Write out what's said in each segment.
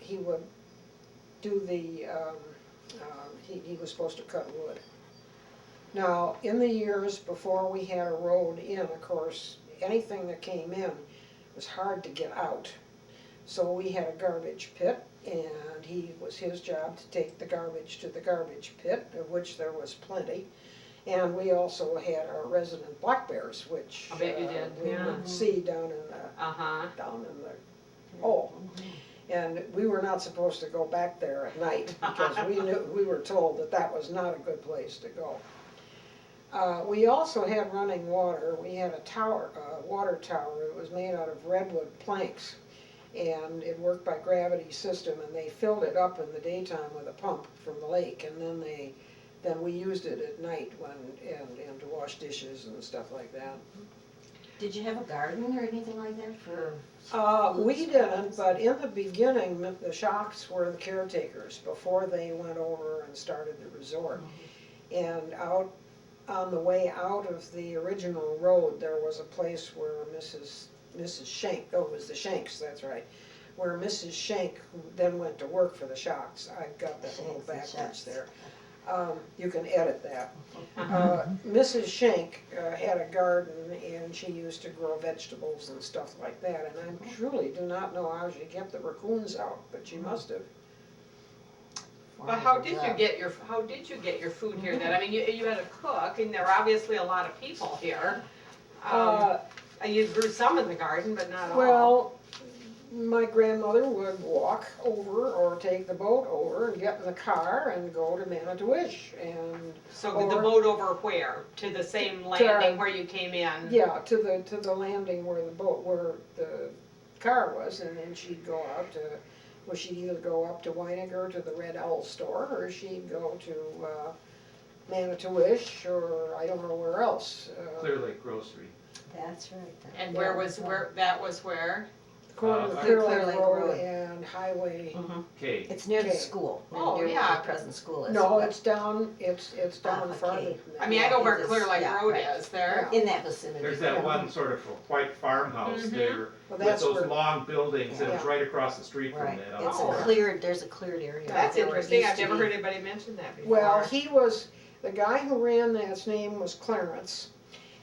he would do the, he was supposed to cut wood. Now, in the years before we had a road in, of course, anything that came in was hard to get out. So we had a garbage pit, and his job to take the garbage to the garbage pit, of which there was plenty. And we also had our resident black bears, which I bet you did, we yeah. would see down in the hole. And we were not supposed to go back there at night because we were told that that was not a good place to go. We also had running water. We had a tower, water tower. It was made out of redwood planks, and it worked by gravity system. And they filled it up in the daytime with a pump from the lake, and then we used it at night and to wash dishes and stuff like that. Did you have a garden or anything like that for? We didn't, but in the beginning, the Shocks were the caretakers before they went over and started the resort. And out on the way out of the original road, there was a place where Mrs. Shank, oh, it was the Shanks, that's right, where Mrs. Shank, who then went to work for the Shocks. I've got that a little backwards there. You can edit that. Mrs. Shank had a garden, and she used to grow vegetables and stuff like that. And I truly do not know how she kept the raccoons out, but she must have. But how did you get your food here then? I mean, you had a cook, and there are obviously a lot of people here. You grew some in the garden, but not all. Well, my grandmother would walk over or take the boat over and get in the car and go to Manitowish. And so the boat over where? To the same landing where you came in? Yeah, to the landing where the car was, and then she'd go out to, well, she'd either go up to Weininger to the Red Owl store, or she'd go to Manitowish, or I don't know where else. Clear Lake Grocery. That's right. And that was where? Corner of Clear Lake Road and Highway. K. It's near the Okay. school. Oh, near yeah. where the present school is. No, it's down farther okay. than that. I mean, I know where it is, Clear Lake yeah, Road right. is there. In that vicinity. There's that one sort of white farmhouse there Well, with that's those where- long buildings, and it's Yeah. right across the street from Right. that. It's Oh. there's a cleared area. That's there where it interesting. used I've to never be. heard anybody mention that before. Well, the guy who ran that's name was Clarence.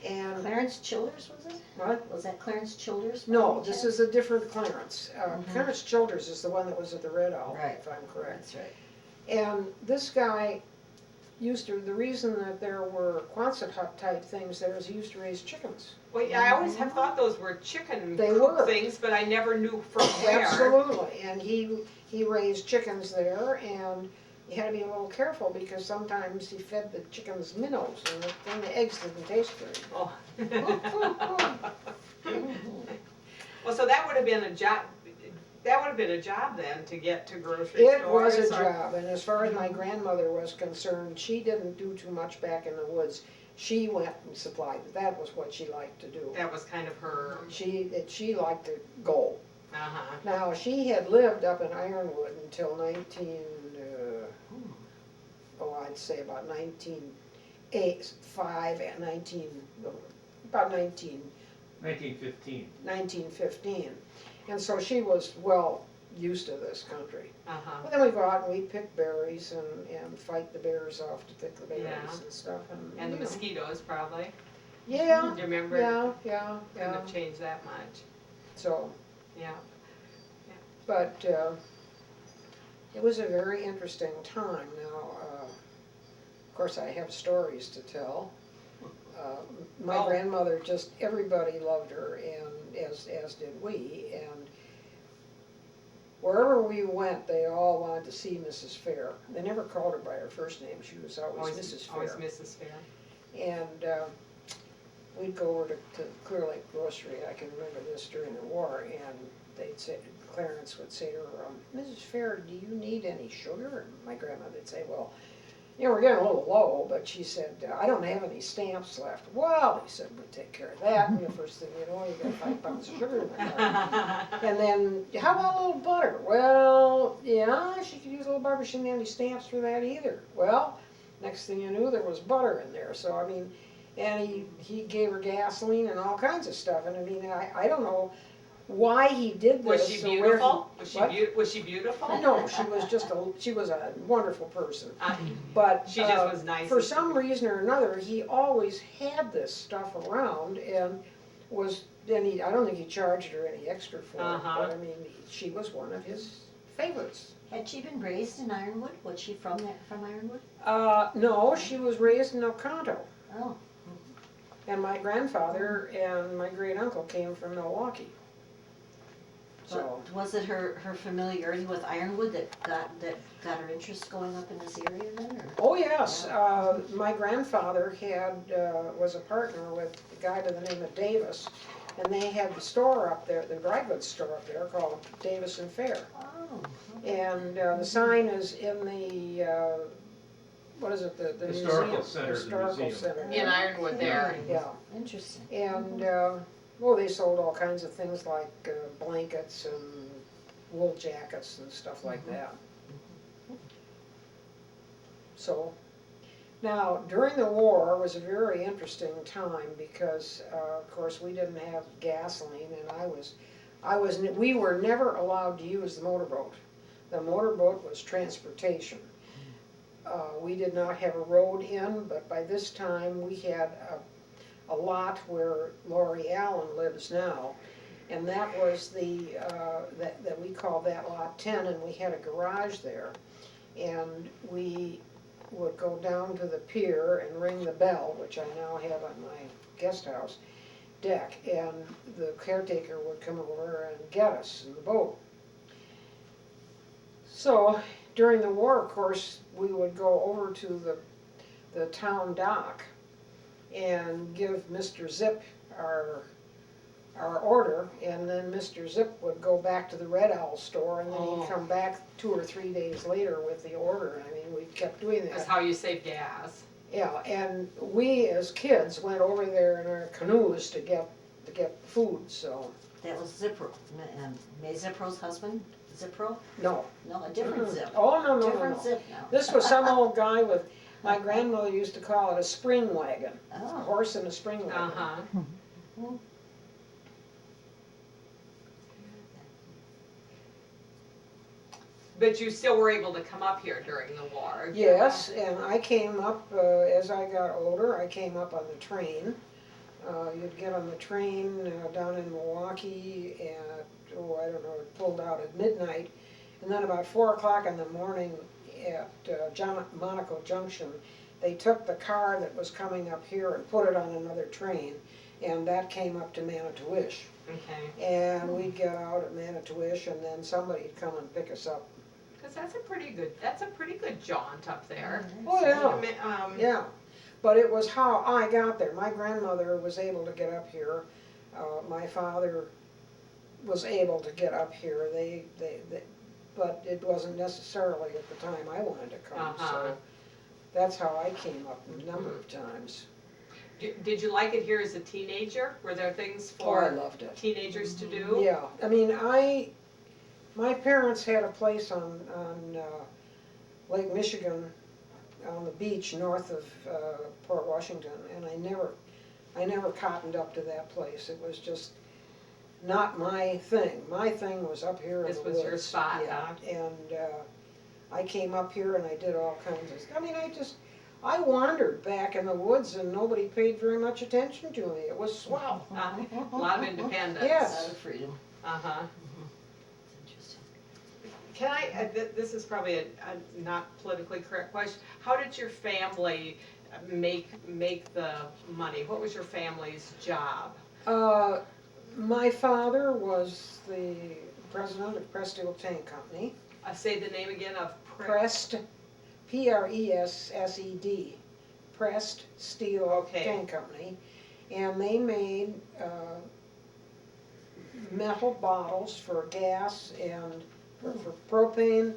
And, Clarence Childers, was it? what? Was that Clarence Childers? No, this is a different Clarence. Clarence Childers is the one that was at the Red Owl, Right. if I'm correct. That's right. And this guy the reason that there were Quonset hut type things there is he used to raise chickens. Well, yeah, I always have thought those were chicken They coop were. things, but I never knew from where. Absolutely, and he raised chickens there, and you had to be a little careful because sometimes he fed the chickens minnows, and then the eggs didn't taste very good. Oh. Well, so that would have been a job. That would have been a job then to get to grocery It stores. was a job, and as far as my grandmother was concerned, she didn't do too much back in the woods. She went and supplied, that was what she liked to do. That was kind of her. She liked to go. Uh-huh. Now, she had lived up in Ironwood until I'd say about 1905 and 1915. And so she was well used to this country. Uh-huh. But then we go out and we pick berries and fight the bears off to pick the berries Yeah. and stuff. And the you know. mosquitoes probably. Yeah, Do you remember? yeah. Couldn't have changed that much. So, Yeah. but it was a very interesting time. Now, of course, I have stories to tell. My Oh. grandmother, just everybody loved her, and as did we. And wherever we went, they all wanted to see Mrs. Fair. They never called her by her first name. She was always Mrs. Fair. Always Mrs. Fair. And we'd go over to Clear Lake Grocery. I can remember this during the war, and they'd say, Clarence would say to her, Mrs. Fair, do you need any sugar? And my grandmother would say, well, you know, we're getting a little low, but she said, I don't have any stamps left. Well, he said, we'll take care of that. And the first thing you know, you got 5 pounds of sugar in there. And then, how about a little butter? Well, yeah, she could use a little butter, but she didn't have any stamps for that either. Well, next thing you knew, there was butter in there. So, I mean, and he gave her gasoline and all kinds of stuff. And I mean, I don't know why he did Was this. she or where he- beautiful? What? Was she beautiful? No, she was a wonderful person. Uh, But She just was nice. for some reason or another, he always had this stuff around and I don't think he charged her any extra for it, Uh-huh. but I mean, she was one of his favorites. Had she been raised in Ironwood? Was she from Ironwood? No, she was raised in Oconto, Oh, and my grandfather and my great uncle came from Milwaukee. So, but was it her familiarity with Ironwood that got her interest going up in this area then, or? oh yes, my grandfather was a partner with a guy by the name of Davis, and they had the store up there, the dry goods store up there called Davis and Fair. Oh, And the sign is in the, what is it, the Historical museum? center, the Historical museum. center. In Ironwood there. Yeah, interesting. and, well, they sold all kinds of things like blankets and wool jackets and stuff like that. So, now, during the war was a very interesting time because, of course, we didn't have gasoline and we were never allowed to use the motorboat. The motorboat was transportation. We did not have a road in, but by this time we had a lot where Laurie Allen lives now. And that was that we called that lot 10, and we had a garage there. And we would go down to the pier and ring the bell, which I now have on my guest house deck, and the caretaker would come over and get us in the boat. So during the war, of course, we would go over to the town dock and give Mr. Zip our order, and then Mr. Zip would go back to the Red Owl store, and then he'd come back 2 or 3 days later with the order. I mean, we kept doing that. That's how you save gas. Yeah, and we as kids went over there in our canoes to get food, so, That was Zipro, May Zipro's husband, Zipro? no. No, a different Zip. Oh, no. Different Zip now. This was some old guy with, my grandmother used to call it a spring wagon, a Oh, horse and a spring wagon. Uh-huh. But you still were able to come up here during the war? Yes, and I came up, as I got older, I came up on the train. You'd get on the train down in Milwaukee and, I don't know, it pulled out at midnight. And then about 4 o'clock in the morning at Monaco Junction, they took the car that was coming up here and put it on another train. And that came up to Manitowish. Okay. And we'd get out at Manitowish, and then somebody'd come and pick us up. Because that's a pretty good jaunt up there. Oh, yeah. Yeah, but it was how I got there. My grandmother was able to get up here. My father was able to get up here. But it wasn't necessarily at the time I wanted to come. Uh-huh. So that's how I came up a number of times. Did you like it here as a teenager? Were there things Oh, I for loved it. teenagers to do? Yeah, I mean, my parents had a place on Lake Michigan on the beach north of Port Washington, and I never cottoned up to that place. It was just not my thing. My thing was up here in This the was woods. your spot, Yeah, huh? and I came up here and I did all kinds of, I mean, I wandered back in the woods and nobody paid very much attention to me. It was swell. A lot of independence. Yes. a lot of freedom. Uh-huh. Interesting. Can I, this is probably a not politically correct question. How did your family make the money? What was your family's job? My father was the president of Presque Isle Tank Company. Say the name again of Presque, Pressed, Pressed Steel Okay. Tank Company. And they made metal bottles for gas and for propane,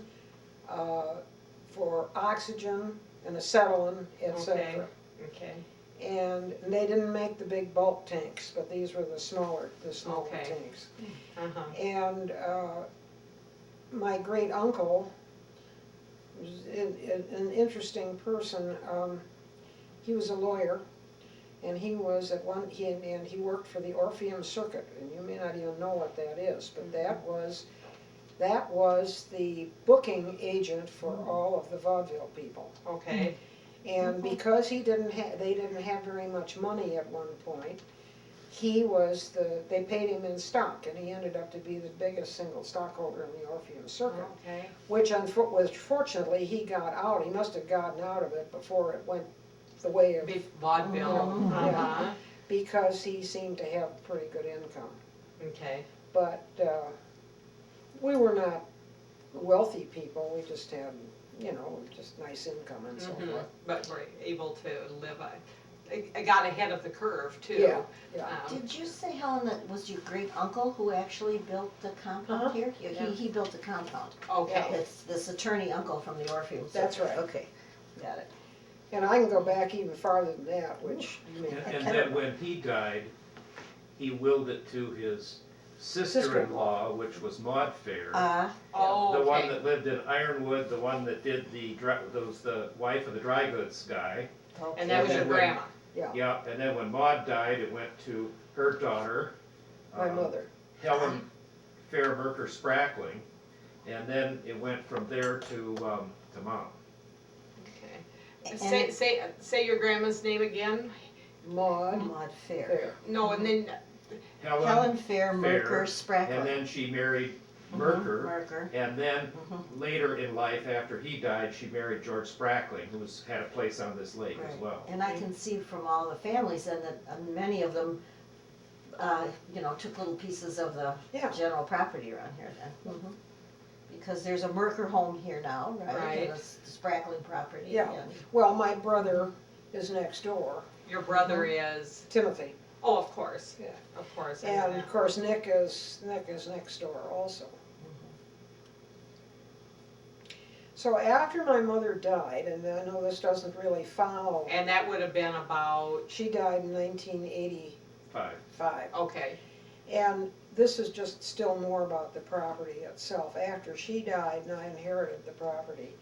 for oxygen and acetylene, etc. Okay. And they didn't make the big bulk tanks, but these were the smaller Okay. tanks. Uh-huh. And my great uncle was an interesting person. He was a lawyer, And he was at one, and he worked for the Orpheum Circuit, and you may not even know what that is, but that was the booking agent for all of the vaudeville people. Okay, And because they didn't have very much money at one point, they paid him in stock, and he ended up to be the biggest single stockholder in the Orpheum Circuit. okay. Which fortunately he got out, he must have gotten out of it before it went the way of, Vaudeville, Yeah. because he seemed to have pretty good income. okay. But we were not wealthy people, we just had, just nice income and so Mhm. forth. But we're able to live, I got ahead of the curve too. Yeah, yeah. Did you say, Helen, that was your great uncle who actually built the compound Uh-huh. here? Yeah. He built the compound. Okay, It's this attorney uncle from the Orpheum. That's right. Okay, got it. And I can go back even farther than that, which you may And then when he died, he willed it to his sister-in-law, which was Maud Fair. oh, The one okay. that lived in Ironwood, the one that did was the wife of the dry goods guy. And that was your And then grandma. Yeah, and then when Maud died, it went to her daughter. my mother. Helen Fair Merker Sprackling, and then it went from there to Mom. Okay. Say your grandma's name again? Maud Maud Fair. Fair. No, and then, Helen Fair, Merker, and Sprackling. then she married Merker, Merker. and then Mhm. later in life, after he died, she married George Sprackling, who's had a place on this lake as Right. well. And I can see from all the families then that many of them, took little pieces of the Yeah. general property around here then. Mhm. Because there's a Merker home here now, right? Right. And the Sprackling property. Yeah. and- Well, my brother is next door, your brother is, Timothy. oh, of course. Yeah. Of course. I know And that. of course, Nick is next door also. So after my mother died, and I know this doesn't really follow, And that would have been about, she died in 1985. 5. okay, And this is just still more about the property itself. After she died and I inherited the property,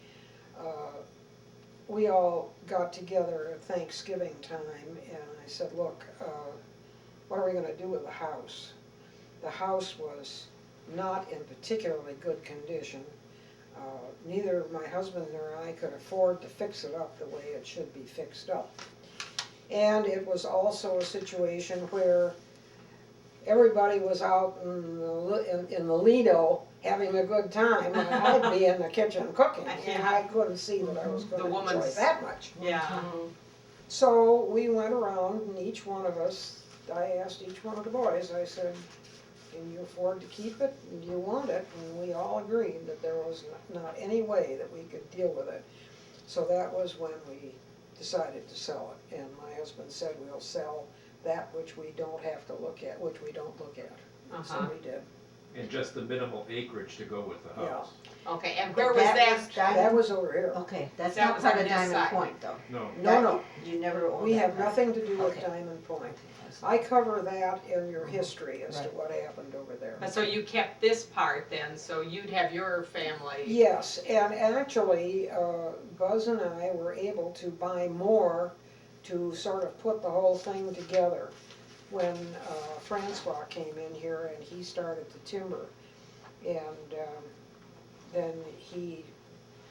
we all got together at Thanksgiving time and I said, look, what are we gonna do with the house? The house was not in particularly good condition. Neither my husband nor I could afford to fix it up the way it should be fixed up. And it was also a situation where everybody was out in the Lido having a good time, and I'd be in the kitchen cooking, and I couldn't see that I was The gonna enjoy woman's- that much. yeah. Mhm. So we went around, and each one of us, I asked each one of the boys, I said, can you afford to keep it, and do you want it? And we all agreed that there was not any way that we could deal with it. So that was when we decided to sell it, and my husband said, we'll sell that which we don't have to look at, which we don't look at. So Uh-huh. we did. And just the minimal acreage to go with the Yeah. house. Okay, and where was that? That Diamond? was over here. Okay, that's That not was part on of this Diamond side. Point though. No, No, You never owned that. we have right? nothing to do with Okay. Diamond Point. I cover that in your history as to Right. what happened over there. So you kept this part then, so you'd have your family. Yes, and actually, Buzz and I were able to buy more to sort of put the whole thing together when Francois came in here and he started to timber. And then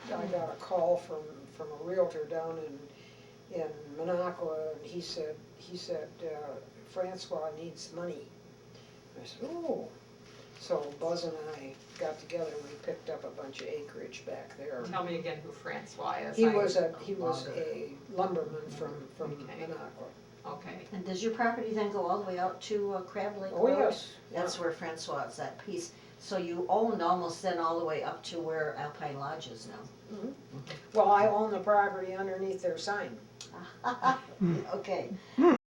I got a call from a realtor down in Minocqua, and he said, Francois needs money. I said, oh. So Buzz and I got together and we picked up a bunch of acreage back there. Tell me again who Francois is. He was a lumberman from Okay. Minocqua. Okay, And does your property then go all the way out to Crab Lake Oh, Road? yes. That's where Francois is, that piece. So you owned almost then all the way up to where Alpine Lodge is now? Well, I own the property underneath their sign. Okay.